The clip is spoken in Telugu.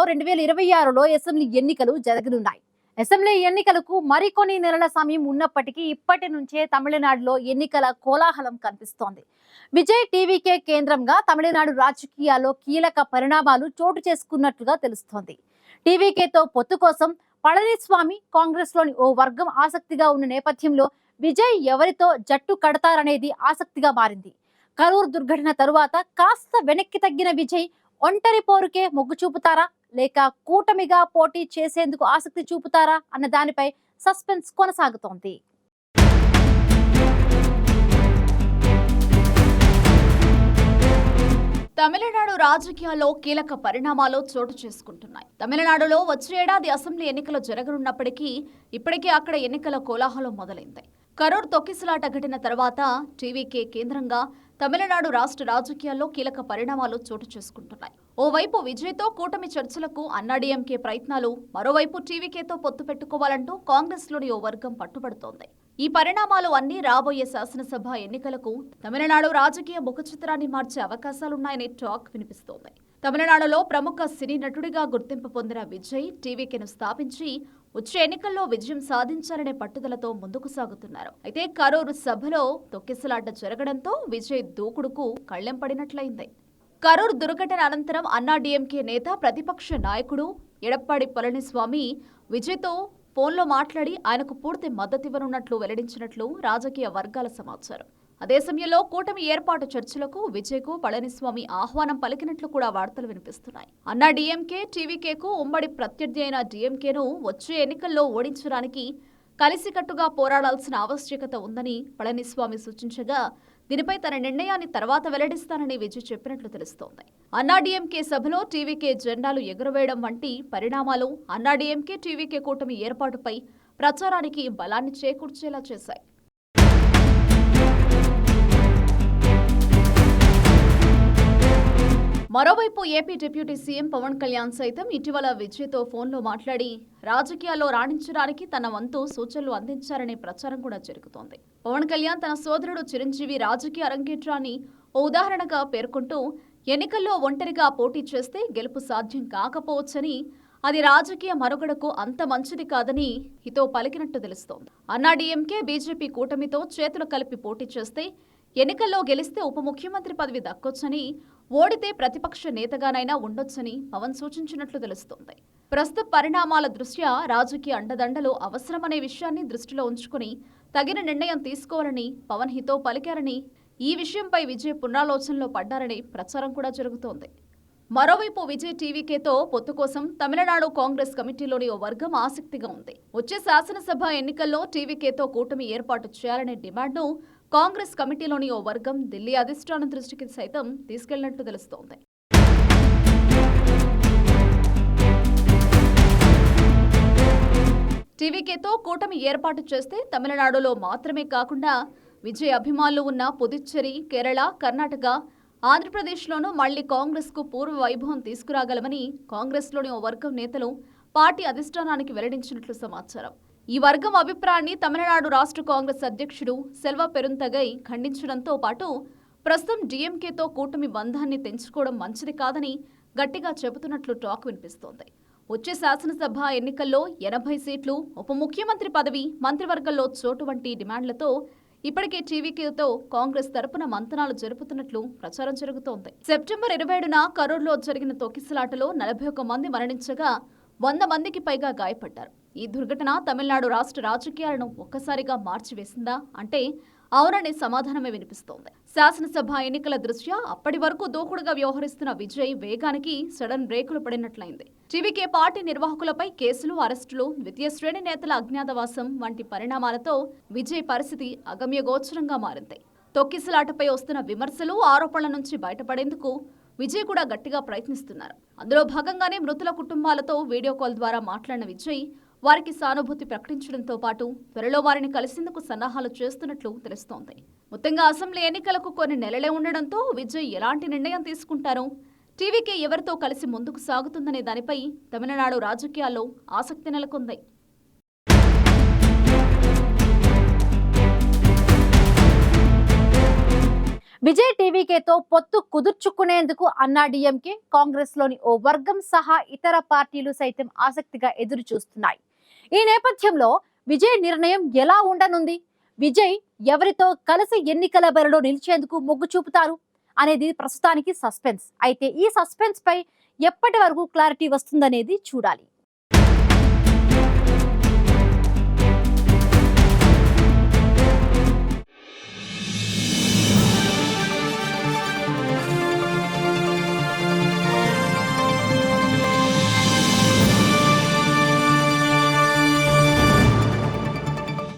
ఏపీలో 2026లో అసెంబ్లీ ఎన్నికలు జరగనున్నాయి. అసెంబ్లీ ఎన్నికలకు మరికొన్ని నెలల సమయం ఉన్నప్పటికీ ఇప్పటి నుంచే తమిళనాడులో ఎన్నికల కోలాహలం కనిపిస్తోంది. విజయ్ టీవీకే కేంద్రంగా తమిళనాడు రాజకీయాల్లో కీలక పరిణామాలు చోటు చేసుకున్నట్లుగా తెలుస్తోంది. టీవీకేతో పొత్తు కోసం పళనిస్వామి కాంగ్రెస్ లోని ఓ వర్గం ఆసక్తిగా ఉన్న నేపథ్యంలో విజయ్ ఎవరితో జట్టు కడతారనేది ఆసక్తిగా మారింది. కరూర్ దుర్ఘటన తరువాత కాస్త వెనక్కి తగ్గిన విజయ్ ఒంటరి పోరుకే మొగ్గు చూపుతారా లేక కూటమిగా పోటీ చేసేందుకు ఆసక్తి చూపుతారా అన్న దానిపై సస్పెన్స్ కొనసాగుతోంది. తమిళనాడు రాజకీయాల్లో కీలక పరిణామాలు చోటు చేసుకుంటున్నాయి. తమిళనాడులో వచ్చే ఏడాది అసెంబ్లీ ఎన్నికలు జరగనున్నప్పటికీ ఇప్పటికే అక్కడ ఎన్నికల కోలాహలం మొదలైంది. కరూర్ తొక్కిసలాట ఘటన తర్వాత టీవీకే కేంద్రంగా తమిళనాడు రాష్ట్ర రాజకీయాల్లో కీలక పరిణామాలు చోటు చేసుకుంటున్నాయి. ఓవైపు విజయ్తో కూటమి చర్చలకు అన్నాడీఎంకే ప్రయత్నాలు, మరోవైపు టీవీకేతో పొత్తు పెట్టుకోవాలంటూ కాంగ్రెస్లోని ఓ వర్గం పట్టుబడుతోంది. ఈ పరిణామాలు అన్నీ రాబోయే శాసనసభ ఎన్నికలకు తమిళనాడు రాజకీయ ముఖచిత్రాన్ని మార్చే అవకాశాలున్నాయనే టాక్ వినిపిస్తోంది. తమిళనాడులో ప్రముఖ సినీ నటుడిగా గుర్తింపు పొందిన విజయ్ టీవీకేను స్థాపించి వచ్చే ఎన్నికల్లో విజయం సాధించాలనే పట్టుదలతో ముందుకు సాగుతున్నారు. అయితే కరూరు సభలో తొక్కిసలాట జరగడంతో విజయ్ దూకుడుకు కళ్లెం పడినట్లయింది. కరూర్ దుర్ఘటన అనంతరం అన్నాడీఎంకే నేత ప్రతిపక్ష నాయకుడు ఎడప్పాడి పళనిస్వామి విజయ్తో ఫోన్లో మాట్లాడి ఆయనకు పూర్తి మద్దతివ్వనున్నట్లు వెల్లడించినట్లు రాజకీయ వర్గాల సమాచారం. అదే సమయంలో కూటమి ఏర్పాటు చర్చలకు విజయ్కు పళనిస్వామి ఆహ్వానం పలికినట్లు కూడా వార్తలు వినిపిస్తున్నాయి. అన్నా డీఎంకే టీవీకేకు ఉమ్మడి ప్రత్యర్థి అయిన డీఎంకేను వచ్చే ఎన్నికల్లో ఓడించడానికి కలిసికట్టుగా పోరాడాల్సిన ఆవశ్యకత ఉందని పళనిస్వామి సూచించగా దీనిపై తన నిర్ణయాన్ని తర్వాత వెల్లడిస్తానని విజయ్ చెప్పినట్లు తెలుస్తోంది. అన్నాడీఎంకే సభలో టీవీకే జెండాలు ఎగురవేయడం వంటి పరిణామాలు అన్నాడీఎంకే టీవీకే కూటమి ఏర్పాటుపై ప్రచారానికి బలాన్ని చేకూర్చేలా చేశాయి. మరోవైపు AP deputy CM Pawan Kalyan సైతం ఇటీవల విజయ్తో ఫోన్లో మాట్లాడి రాజకీయాల్లో రాణించడానికి తన వంతు సూచనలు అందించారనే ప్రచారం కూడా జరుగుతోంది. పవన్ కళ్యాణ్ తన సోదరుడు చిరంజీవి రాజకీయ అరంగేట్రాన్ని ఓ ఉదాహరణగా పేర్కొంటూ ఎన్నికల్లో ఒంటరిగా పోటీ చేస్తే గెలుపు సాధ్యం కాకపోవచ్చని, అది రాజకీయ మనుగడకు అంత మంచిది కాదని హితో పలికినట్టు తెలుస్తోంది. అన్నాడీఎంకే బీజేపీ కూటమితో చేతులు కలిపి పోటీ చేస్తే ఎన్నికల్లో గెలిస్తే ఉప ముఖ్యమంత్రి పదవి దక్కొచ్చని, ఓడితే ప్రతిపక్ష నేతగానైనా ఉండొచ్చని పవన్ సూచించినట్లు తెలుస్తోంది. ప్రస్తుత పరిణామాల దృష్ట్యా రాజకీయ అండదండలు అవసరమనే విషయాన్ని దృష్టిలో ఉంచుకుని తగిన నిర్ణయం తీసుకోవాలని పవన్ హితో పలికారని, ఈ విషయంపై విజయ్ పునరాలోచనలో పడ్డారని ప్రచారం కూడా జరుగుతోంది. మరోవైపు విజయ్ టీవీకేతో పొత్తు కోసం తమిళనాడు కాంగ్రెస్ కమిటీలోని ఓ వర్గం ఆసక్తిగా ఉంది. వచ్చే శాసనసభ ఎన్నికల్లో టీవీకేతో కూటమి ఏర్పాటు చేయాలనే డిమాండ్ను కాంగ్రెస్ కమిటీలోని ఓ వర్గం ఢిల్లీ అధిష్టానం దృష్టికి సైతం తీసుకెళ్లినట్లు తెలుస్తోంది. టీవీకేతో కూటమి ఏర్పాటు చేస్తే తమిళనాడులో మాత్రమే కాకుండా విజయ్ అభిమానులు ఉన్న పుదుచ్చేరి, కేరళ, కర్ణాటక, ఆంధ్రప్రదేశ్లోనూ మళ్లీ కాంగ్రెస్కు పూర్వ వైభవం తీసుకురాగలమని కాంగ్రెస్లోని ఓ వర్గం నేతలు పార్టీ అధిష్టానానికి వెల్లడించినట్లు సమాచారం. ఈ వర్గం అభిప్రాయాన్ని తమిళనాడు రాష్ట్ర కాంగ్రెస్ అధ్యక్షుడు సెల్వ పెరుంతగై ఖండించడంతో పాటు ప్రస్తుతం డీఎంకేతో కూటమి బంధాన్ని తెంచుకోవడం మంచిది కాదని గట్టిగా చెబుతున్నట్లు టాక్ వినిపిస్తోంది. వచ్చే శాసనసభ ఎన్నికల్లో 80 సీట్లు, ఉప ముఖ్యమంత్రి పదవి, మంత్రివర్గంలో చోటు వంటి డిమాండ్లతో ఇప్పటికే టీవీకేతో కాంగ్రెస్ తరపున మంతనాలు జరుపుతున్నట్లు ప్రచారం జరుగుతోంది. సెప్టెంబర్ 27న కరూర్లో జరిగిన తొక్కిసలాటలో 41 మంది మరణించగా 100 మందికి పైగా గాయపడ్డారు. ఈ దుర్ఘటన తమిళనాడు రాష్ట్ర రాజకీయాలను ఒక్కసారిగా మార్చివేసిందా అంటే అవుననే సమాధానమే వినిపిస్తోంది. శాసనసభ ఎన్నికల దృష్ట్యా అప్పటి వరకు దూకుడుగా వ్యవహరిస్తున్న విజయ్ వేగానికి సడన్ బ్రేకులు పడినట్లయింది. టీవీకే పార్టీ నిర్వాహకులపై కేసులు, అరెస్టులు, ద్వితీయ శ్రేణి నేతల అజ్ఞాతవాసం వంటి పరిణామాలతో విజయ్ పరిస్థితి అగమ్యగోచరంగా మారింది. తొక్కిసలాటపై వస్తున్న విమర్శలు, ఆరోపణల నుంచి బయటపడేందుకు విజయ్ కూడా గట్టిగా ప్రయత్నిస్తున్నారు. అందులో భాగంగానే మృతుల కుటుంబాలతో వీడియో కాల్ ద్వారా మాట్లాడిన విజయ్ వారికి సానుభూతి ప్రకటించడంతో పాటు త్వరలో వారిని కలిసేందుకు సన్నాహాలు చేస్తున్నట్లు తెలుస్తోంది. మొత్తంగా అసెంబ్లీ ఎన్నికలకు కొన్ని నెలలే ఉండడంతో విజయ్ ఎలాంటి నిర్ణయం తీసుకుంటారో, టీవీకే ఎవరితో కలిసి ముందుకు సాగుతుందనే దానిపై తమిళనాడు రాజకీయాల్లో ఆసక్తి నెలకొంది. విజయ్ టీవీకేతో పొత్తు కుదుర్చుకునేందుకు అన్నాడీఎంకే, కాంగ్రెస్ లోని ఓ వర్గం సహా ఇతర పార్టీలు సైతం ఆసక్తిగా ఎదురు చూస్తున్నాయి. ఈ నేపథ్యంలో విజయ్ నిర్ణయం ఎలా ఉండనుంది? విజయ్ ఎవరితో కలిసి ఎన్నికల బరిలో నిలిచేందుకు మొగ్గు చూపుతారు అనేది ప్రస్తుతానికి సస్పెన్స్. అయితే ఈ సస్పెన్స్ పై ఎప్పటి వరకు క్లారిటీ వస్తుందనేది చూడాలి.